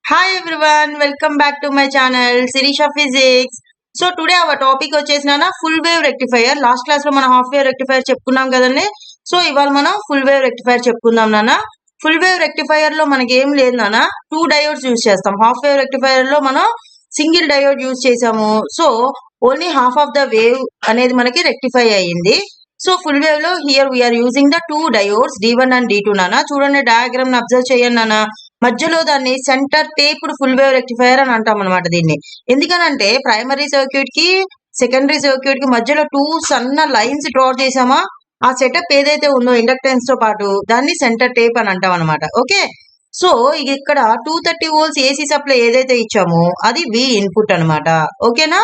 Hi everyone, welcome back to my channel Sirisha Physics. So today our topic వచ్చేసి నాన్న full wave rectifier. Last class లో మనం half wave rectifier చెప్పుకున్నాం కదండి. So ఇవాళ మనం ఫుల్ వేవ్ రెక్టిఫైయర్ చెప్పుకుందాం నాన్న. ఫుల్ వేవ్ రెక్టిఫైయర్ లో మనకి ఏం లేదు నాన్న, 2 డయోడ్స్ యూజ్ చేస్తాం. హాఫ్ వేవ్ రెక్టిఫైయర్ లో మనం సింగిల్ డయోడ్ యూజ్ చేసాము. So only half of the wave అనేది మనకి రెక్టిఫై అయ్యింది. సో ఫుల్ వేవ్ లో హియర్ వీఆర్ యూజింగ్ ద 2 డయోడ్స్ D1 అండ్ D2 నాన్న. చూడండి డయాగ్రామ్ ని అబ్జర్వ్ చేయండి నాన్న. మధ్యలో దాన్ని సెంటర్ టేప్డ్ ఫుల్ వేవ్ రెక్టిఫైయర్ అని అంటాం అనమాట దీన్ని. ఎందుకనంటే ప్రైమరీ సర్క్యూట్ కి సెకండరీ సర్క్యూట్ కి మధ్యలో 2 సన్న లైన్స్ డ్రా చేసామా, ఆ సెటప్ ఏదైతే ఉందో ఇండక్టెన్స్ తో పాటు దాన్ని సెంటర్ టేప్ అని అంటాం అనమాట. ఓకే, సో ఇక్కడ 230 వోల్ట్స్ ఏసీ సప్లై ఏదైతే ఇచ్చామో అది వి ఇన్పుట్ అనమాట. ఓకేనా.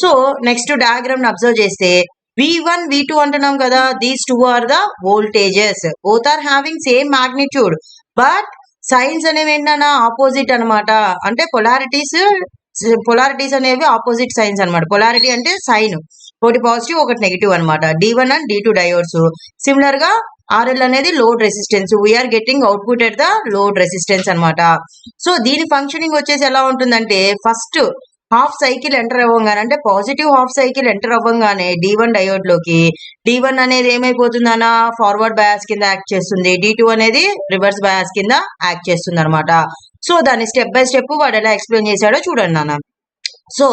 సో నెక్స్ట్ డయాగ్రామ్ ని అబ్జర్వ్ చేస్తే V1 V2 అంటున్నాం కదా, these two are the voltages. Both are having same magnitude but signs అనేవి ఏంటన్నా ఆపోజిట్ అనమాట. అంటే పొలారిటీస్ అనేవి ఆపోజిట్ సైన్స్ అనమాట. పొలారిటీ అంటే సైన్, ఒకటి పాజిటివ్ ఒకటి నెగిటివ్ అనమాట. D1 and D2 diodes. Similar గా RL అనేది load resistance. We are getting output at the load resistance అనమాట. సో దీని ఫంక్షనింగ్ వచ్చేసి ఎలా ఉంటుందంటే, ఫస్ట్ హాఫ్ సైకిల్ ఎంటర్ అవ్వగానే, అంటే పాజిటివ్ హాఫ్ సైకిల్ ఎంటర్ అవ్వగానే D1 డయోడ్ లోకి D1 అనేది ఏమైపోతుందన్న ఫార్వర్డ్ బయాస్ కింద యాక్ట్ చేస్తుంది, D2 అనేది రివర్స్ బయాస్ కింద యాక్ట్ చేస్తుంది అనమాట. సో దాన్ని స్టెప్ బై స్టెప్ వాడు ఎలా ఎక్స్ప్లెయిన్ చేశాడో చూడండి నాన్న. So,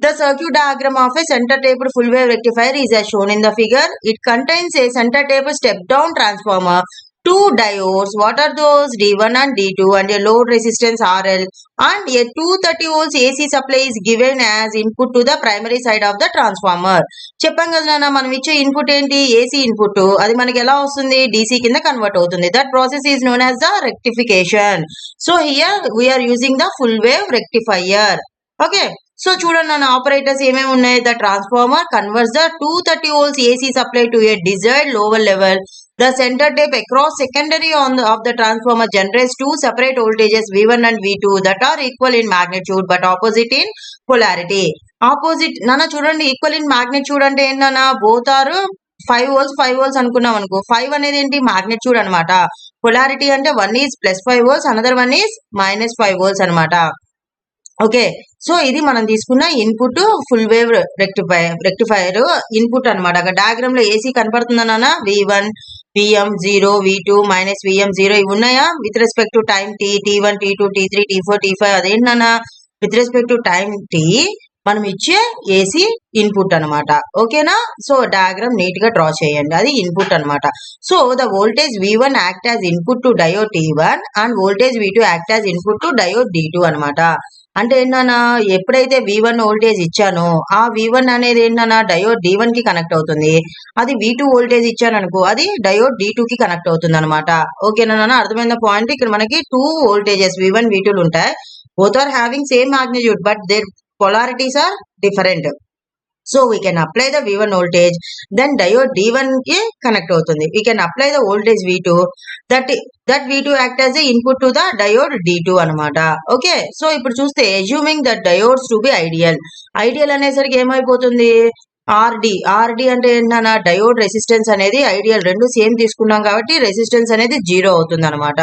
the circuit diagram of a center tapped full wave rectifier is as shown in the figure. It contains a center tapped step down transformer, 2 diodes. What are those? D1 and D2, and a load resistance RL, and a 230 volts AC supply is given as input to the primary side of the transformer. చెప్పాం కదా నాన్న, మనం ఇచ్చే input ఏంటి? AC input. అది మనకి ఎలా వస్తుంది? డీసీ కింద కన్వర్ట్ అవుతుంది. That process is known as the rectification. So here we are using the full wave rectifier. Okay, so చూడండి నాన్న, ఆపరేటర్స్ ఏమేమి ఉన్నాయి? The transformer converts the 230 volts AC supply to a desired lower level. The center tape across secondary of the transformer generates two separate voltages V1 and V2 that are equal in magnitude but opposite in polarity. Opposite నాన్న చూడండి, equal in magnitude అంటే ఏంటన్నా, both are 5 volts అనుకున్నాం అనుకో. 5 అనేది ఏంటి? Magnitude అనమాట. Polarity అంటే one is +5 volts, another one is -5 volts అనమాట. ఓకే, సో ఇది మనం తీసుకున్న input full wave rectifier input అనమాట. అక్కడ డయాగ్రామ్ లో AC కనపడుతుందన్నా, V1 Vm 0, V2 -Vm 0 ఇవి ఉన్నాయా? With respect to time T, T1 T2 T3 T4 T5. అదేంటన్నా, with respect to time T మనం ఇచ్చే ఏసీ ఇన్పుట్ అనమాట. ఓకేనా. సో డయాగ్రామ్ నీట్ గా డ్రా చేయండి, అది ఇన్పుట్ అనమాట. So the voltage V1 act as input to diode T1 and voltage V2 act as input to diode D2 అనమాట. అంటే ఏంటన్నా, ఎప్పుడైతే V1 వోల్టేజ్ ఇచ్చానో ఆ V1 అనేది ఏంటన్నా డయోడ్ D1 కి కనెక్ట్ అవుతుంది. అది V2 వోల్టేజ్ ఇచ్చాను అనుకో, అది డయోడ్ D2 కి కనెక్ట్ అవుతుంది అనమాట. ఓకేనా, అర్థమైన పాయింట్. ఇక్కడ మనకి 2 వోల్టేజెస్ V1 V2 ఉంటాయి. Both are having same magnitude but their polarities are different. So we can apply the V1 voltage, then diode D1 కి కనెక్ట్ అవుతుంది. We can apply the voltage V2, that V2 act as a input to the diode D2 అనమాట. Okay, so ఇప్పుడు చూస్తే assuming that diodes to be ideal అనేసరికి ఏమైపోతుంది? RD అంటే ఏంటన్నా, diode resistance అనేది ఐడియల్. రెండు సేమ్ తీసుకున్నాం కాబట్టి రెసిస్టెన్స్ అనేది 0 అవుతుంది అనమాట.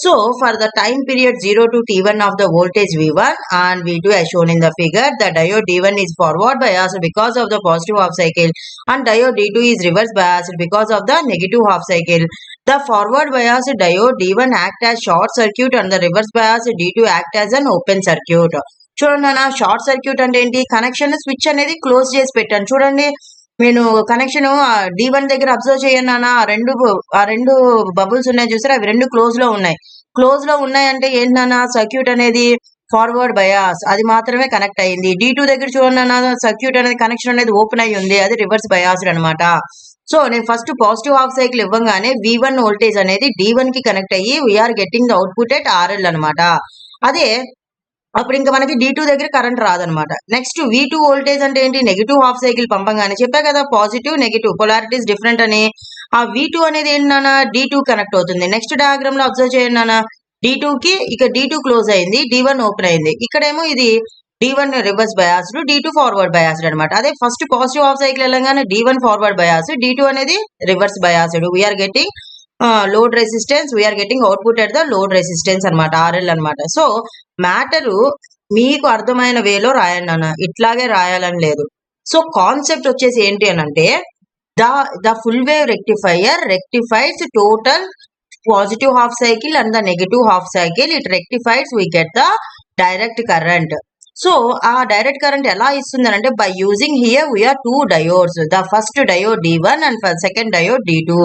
So for the time period 0 to T1 of the voltage V1 and V2 as shown in the figure, the diode D1 is forward biased because of the positive half cycle and diode D2 is reverse biased because of the negative half cycle. The forward biased diode D1 act as short circuit and the reverse biased D2 act as an open circuit. చూడండి అన్న, short circuit అంటే ఏంటి? Connection switch అనేది close చేసి పెట్టాను. చూడండి, నేను connection D1 దగ్గర అబ్జర్వ్ చేయండి అన్న, ఆ రెండు బబుల్స్ ఉన్నాయి చూసారా, అవి రెండు క్లోజ్ లో ఉన్నాయి. క్లోజ్ లో ఉన్నాయంటే ఏంటన్నా, సర్క్యూట్ అనేది ఫార్వర్డ్ బయాస్, అది మాత్రమే కనెక్ట్ అయ్యింది. D2 దగ్గర చూడండి అన్న, సర్క్యూట్ అనేది కనెక్షన్ అనేది ఓపెన్ అయ్యి ఉంది, అది రివర్స్ బయాస్డ్ అనమాట. సో నేను ఫస్ట్ పాజిటివ్ హాఫ్ సైకిల్ ఇవ్వగానే V1 వోల్టేజ్ అనేది D1 కి కనెక్ట్ అయ్యి we are getting the output at RL అనమాట. అదే అప్పుడు ఇంకా మనకి D2 దగ్గర కరెంట్ రాదనమాట. నెక్స్ట్ V2 వోల్టేజ్ అంటే ఏంటి? నెగిటివ్ హాఫ్ సైకిల్ పంపంగానే చెప్పా కదా, పాజిటివ్ నెగిటివ్ పొలారిటీస్ డిఫరెంట్ అని. ఆ V2 అనేది ఏంటన్నా D2 కనెక్ట్ అవుతుంది. నెక్స్ట్ డయాగ్రామ్ లో అబ్జర్వ్ చేయండి నాన్న, D2 కి ఇక D2 క్లోజ్ అయింది, D1 ఓపెన్ అయింది. ఇక్కడేమో ఇది D1 reverse biased, D2 forward biased అనమాట. అదే ఫస్ట్ పాజిటివ్ హాఫ్ సైకిల్ వెళ్ళగానే D1 ఫార్వర్డ్ బయాస్, D2 అనేది reverse biased. We are getting load resistance we are getting output at the load resistance అనమాట, RL అనమాట. సో మ్యాటరు మీకు అర్థమైన వేలో రాయండి అన్న, ఇట్లాగే రాయాలని లేదు. సో కాన్సెప్ట్ వచ్చేసి ఏంటి అని అంటే the full wave rectifier rectifies total positive half cycle and the negative half cycle. It rectifies, we get the direct current. So ఆ డైరెక్ట్ కరెంట్ ఎలా ఇస్తుంది అంటే by using here we are two diodes, the first diode D1 and second diode D2.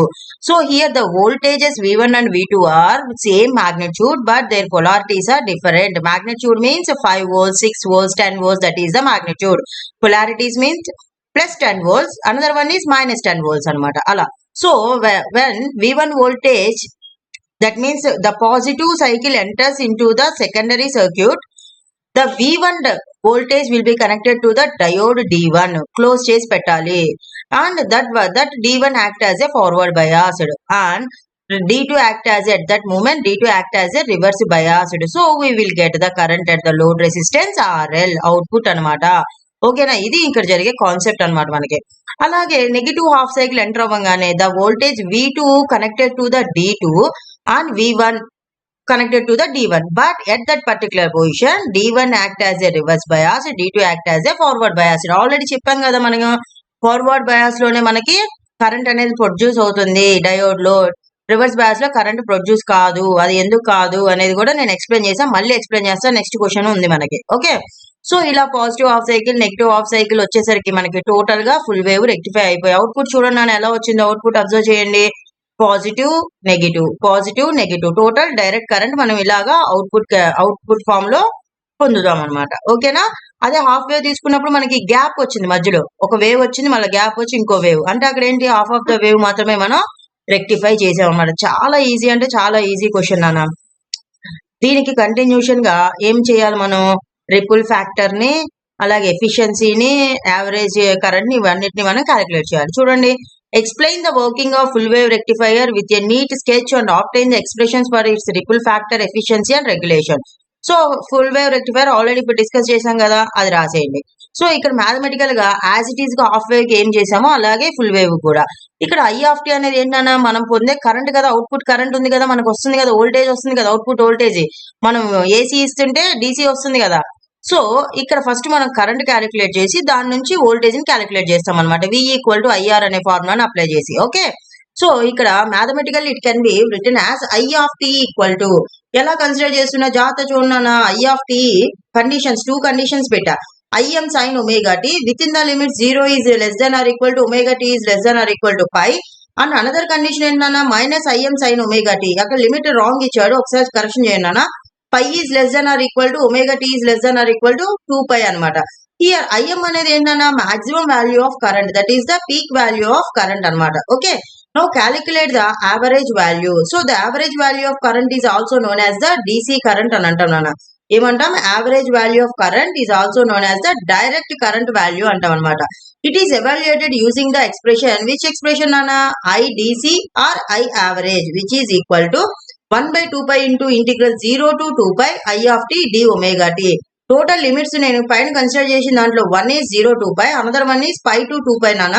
So here the voltages V1 and V2 are same magnitude but their polarities are different. Magnitude means 5 volts, 6 volts, 10 volts, that is the magnitude. Polarities means plus 10 volts, another one is minus 10 volts అనమాట అలా. So when V1 voltage, that means the positive cycle enters into the secondary circuit, the V1 voltage will be connected to the diode D1, close చేసి పెట్టాలి, and that D1 act as a forward biased and D2 act as at that moment D2 act as a reverse biased. So we will get the current at the load resistance RL output అనమాట. ఓకేనా, ఇది ఇక్కడ జరిగే concept అనమాట మనకి. అలాగే negative half cycle enter అవ్వగానే the voltage V2 connected to the D2 and V1 connected to the D1, but at that particular position D1 act as a reverse bias, D2 act as a forward bias. Already చెప్పాం కదా మనము forward bias లోనే మనకి current అనేది produce అవుతుంది diode లో, reverse bias లో current produce కాదు. అది ఎందుకు కాదు అనేది కూడా నేను ఎక్స్ప్లెయిన్ చేసాను, మళ్ళీ ఎక్స్ప్లెయిన్ చేస్తాను, నెక్స్ట్ క్వశ్చన్ ఉంది మనకి. ఓకే, సో ఇలా positive half cycle negative half cycle వచ్చేసరికి మనకి టోటల్ గా ఫుల్ వేవ్ రెక్టిఫై అయిపోయి అవుట్పుట్ చూడండి నేను ఎలా వచ్చిందో, అవుట్పుట్ అబ్జర్వ్ చేయండి, positive negative total direct current మనం ఇలాగా అవుట్పుట్ ఫామ్ లో పొందుదాం అనమాట. ఓకేనా, అదే హాఫ్ వేవ్ తీసుకున్నప్పుడు మనకి గ్యాప్ వచ్చింది, మధ్యలో ఒక వేవ్ వచ్చింది, మళ్ళీ గ్యాప్ వచ్చి ఇంకో వేవ్, అంటే అక్కడ ఏంటి హాఫ్ ఆఫ్ ద వేవ్ మాత్రమే మనం రెక్టిఫై చేసాం అనమాట. చాలా ఈజీ అంటే చాలా ఈజీ క్వశ్చన్ నాన్న. దీనికి కంటిన్యూషన్ గా ఏం చేయాలి మనం, రిపుల్ ఫ్యాక్టర్ ని అలాగే ఎఫిషియన్సీని యావరేజ్ కరెంట్ ని ఇవన్నిటిని మనం క్యాలిక్యులేట్ చేయాలి. చూడండి, explain the working of full wave rectifier with a neat sketch and obtain the expressions for its ripple factor, efficiency and regulation. So full wave rectifier already ఇప్పుడు discuss చేసాం కదా, అది రాసేయండి. So ఇక్కడ మ్యాథమెటికల్ గా as it is గా half wave కి ఏం చేసామో అలాగే ఫుల్ వేవ్ కూడా ఇక్కడ I అనేది ఏంటన్నా మనం పొందే కరెంట్ కదా, అవుట్పుట్ కరెంట్ ఉంది కదా, మనకు వస్తుంది కదా, వోల్టేజ్ వస్తుంది కదా, అవుట్పుట్ వోల్టేజ్ మనం ఏసీ ఇస్తుంటే DC వస్తుంది కదా. సో ఇక్కడ ఫస్ట్ మనం కరెంట్ క్యాలిక్యులేట్ చేసి దాని నుంచి వోల్టేజ్ ని క్యాలిక్యులేట్ చేస్తాం అనమాట, V = IR అనే ఫార్ములాని అప్లై చేసి. ఓకే, సో ఇక్కడ mathematical it can be written as I ఎలా కన్సిడర్ చేస్తున్నా జాగ్రత్త చూడన్నా. I కండిషన్స్, 2 కండిషన్స్ పెట్టా, Im sin omega t within the limit 0 is less than or equal to omega t is less than or equal to pi, and another condition ఏంటన్నా -Im sin omega t, అక్కడ limit wrong ఇచ్చాడు, ఒకసారి correction చేయండి అన్న. pi is less than or equal to omega t is less than or equal to 2pi అనమాట. Here Im అనేది ఏంటన్నా maximum value of current, that is the peak value of current అనమాట. Okay, now calculate the average value. So the average value of current is also known as the DC current అని అంటాం నాన్న. ఏమంటాం, average value of current is also known as the direct current value అంటాం అనమాట. It is evaluated using the expression, which expression నాన్న, IDC or I average, which is equal to 1/2pi into integral 0 to 2pi I d omega t. Total limits నేను పైన consider చేసిన దాంట్లో 1 is 0 2pi, another 1 is pi to 2pi నాన్న.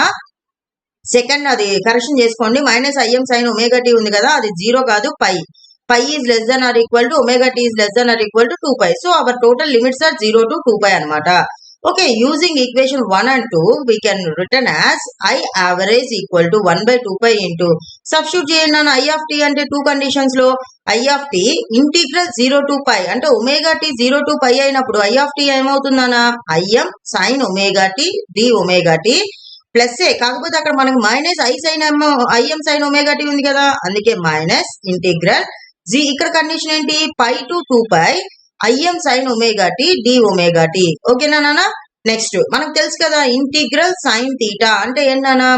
Second అది correction చేసుకోండి, -Im sin omega t ఉంది కదా, అది 0 కాదు, pi is less than or equal to omega t is less than or equal to 2pi. So our total limits are 0 to 2pi అనమాట. Okay, using equation 1 and 2 we can written as I average equal to 1/2pi into, substitute చేయండి నాన్న. I అంటే 2 conditions లో I integral 0 to pi అంటే omega t 0 to pi అయినప్పుడు I ఏమవుతుందన్నా Im sin omega t d omega t plus ఏ, కాకపోతే అక్కడ మనకి Im sin omega t ఉంది కదా, అందుకే మైనస్ ఇంటిగ్రల్ ఇక్కడ కండిషన్ ఏంటి, pi to 2pi Im sin omega t d omega t. ఓకేనా నాన్న. నెక్స్ట్ మనకు తెలుసు కదా ఇంటిగ్రల్ సైన్ థీటా అంటే ఏంటన్నా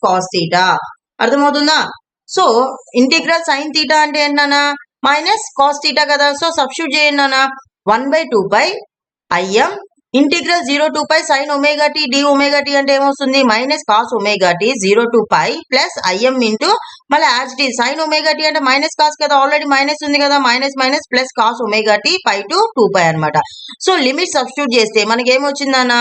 -cos థీటా, అర్థమవుతుందా. సో ఇంటిగ్రల్ సైన్ థీటా అంటే ఏంటన్నా -cos థీటా కదా. సో సబ్స్టిట్యూట్ చేయండి నాన్న, 1/2pi Im integral 0 to pi sin omega t d omega t అంటే ఏమొస్తుంది, -cos omega t 0 to pi plus Im into మళ్ళీ as T sin omega t అంటే -cos కదా, ఆల్రెడీ మైనస్ ఉంది కదా, minus plus cos omega t pi to 2pi అనమాట. So limit substitute చేస్తే మనకి ఏమొచ్చిందన్న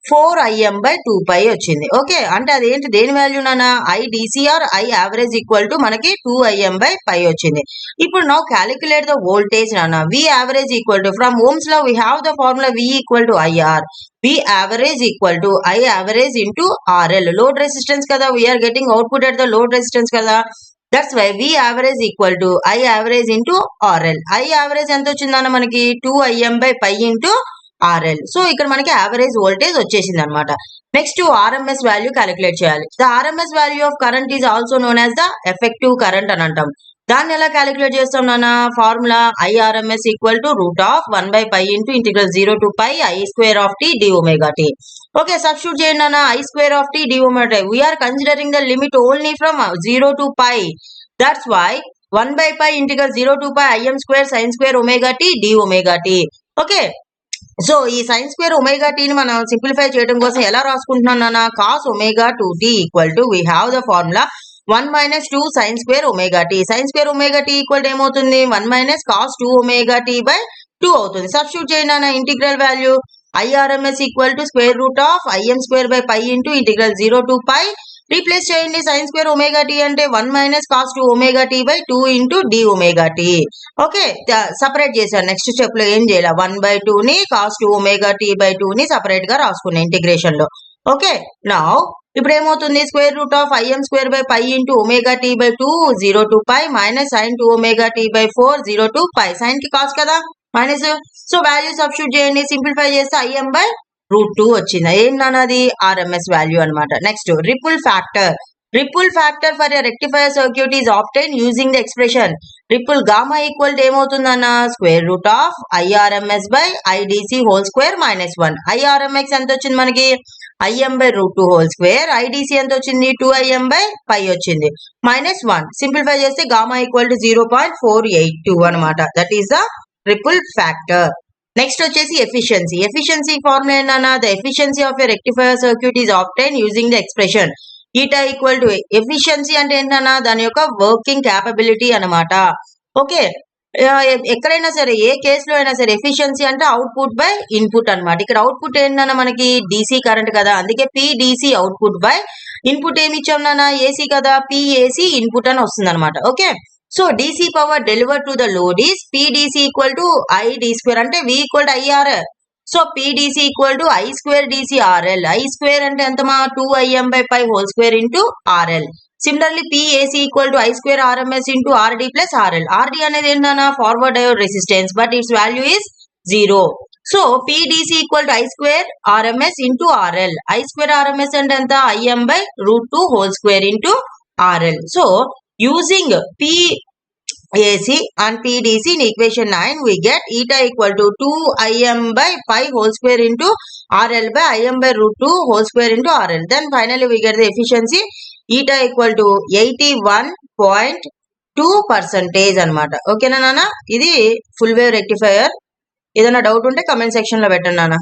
4im/2π వచ్చింది. ఓకే, అంటే అదేంటి దేని వాల్యూ నాన్న IDCR I average equal to మనకి 2im/π వచ్చింది. ఇప్పుడు నౌ క్యాలిక్యులేట్ ద వోల్టేజ్ నాన్న. V average equal to from Ohm's law we have the formula V equal to IR. V average equal to I average into RL. Load resistance కదా, we're getting output at the load resistance కదా. That's why V average equal to I average into RL. I average ఎంత వచ్చిందన్న మనకి 2im/π into RL. So ఇక్కడ మనకి average voltage వచ్చేసింది అనమాట. Next RMS value calculate చేయాలి. The RMS value of current is also known as the effective current అని అంటాం. దాన్ని ఎలా క్యాలిక్యులేట్ చేస్తాం నాన్న? Formula IRMS equal to √1/π into integral 0 to π I² dωt. Okay, substitute చేయండి నాన్న. I² dωt. We're considering the limit only from 0 to π. That's why 1/π integral 0 to π Im² sin² ωt dωt. Okay, so ఈ sin² ωt ని మనం simplify చేయడం కోసం ఎలా రాసుకుంటున్నాం నాన్న? cos ω2t equal to we have the formula 1 - 2 sin² ωt. sin² ωt equal to ఏమవుతుంది? 1 - cos 2ωt/2 అవుతుంది. Substitute చేయండి నాన్న. Integral value IRMS equal to √Im²/π into integral 0 to π. Replace చేయండి. sin² ωt అంటే 1 - cos 2ωt/2 into dωt. Okay, separate చేశాను. Next step లో ఏం చేయాలి? 1/2 ని cos 2ωt/2 ని సపరేట్ గా రాసుకున్నాను ఇంటిగ్రేషన్ లో. ఓకే, నౌ ఇప్పుడు ఏమవుతుంది? √Im²/π into ωt/2 0 to π minus sin 2ωt/4 0 to π. Sine కి కాస్ కదా మైనస్. సో వాల్యూ సబ్స్టిట్యూట్ చేయండి. సింప్లిఫై చేస్తే Im/√2 వచ్చింది. ఏంటన్నది? RMS వాల్యూ అనమాట. Next ripple factor. Ripple factor for a rectifier circuit is obtain using the expression ripple gamma equal to ఏమవుతుందన్న? √IRMS/IDC² -1. IRMX ఎంత వచ్చింది మనకి? Im/√2². IDC ఎంత వచ్చింది? 2im/π వచ్చింది. -1. సింప్లిఫై చేస్తే గామా ఈక్వల్ టు 0.482 అనమాట. That is the ripple factor. Next వచ్చేసి ఎఫిషియన్సీ. ఎఫిషియన్సీ ఫార్ములా ఏంటన్నా? The efficiency of a rectifier circuit is obtain using the expression eta equal to. Efficiency అంటే ఏంటన్నా? దాని యొక్క వర్కింగ్ క్యాపబిలిటీ అనమాట. ఓకే, ఎక్కడైనా సరే ఏ కేసులో అయినా సరే ఎఫిషియన్సీ అంటే అవుట్పుట్ బై ఇన్పుట్ అనమాట. ఇక్కడ అవుట్పుట్ ఏంటన్నా? మనకి DC కరెంట్ కదా, అందుకే PDC అవుట్పుట్ బై ఇన్పుట్ ఏమి ఇచ్చాం నాన్న? AC కదా, PAC ఇన్పుట్ అని వస్తుంది అనమాట. Okay, so DC power deliver to the load is PDC equal to ID². అంటే V equal to IR. So PDC equal to I² DCRL. I² అంటే ఎంతమా? 2im/π² into RL. Similarly PAC equal to I² RMS into RD plus RL. RD అనేది ఏంటన్నా? Forward diode resistance, but it's value is 0. So PDC equal to I² RMS into RL. I² RMS అంటే ఎంత? Im/√2² into RL. So using PAC and PDC in equation 9 we get eta equal to 2im/π² into RL/Im/√2² into RL. Then finally we get the efficiency eta equal to 81.2% అనమాట. ఓకేనా నాన్న? ఇది full wave rectifier. ఏదైనా doubt ఉంటే comment section లో పెట్టండి నాన్న.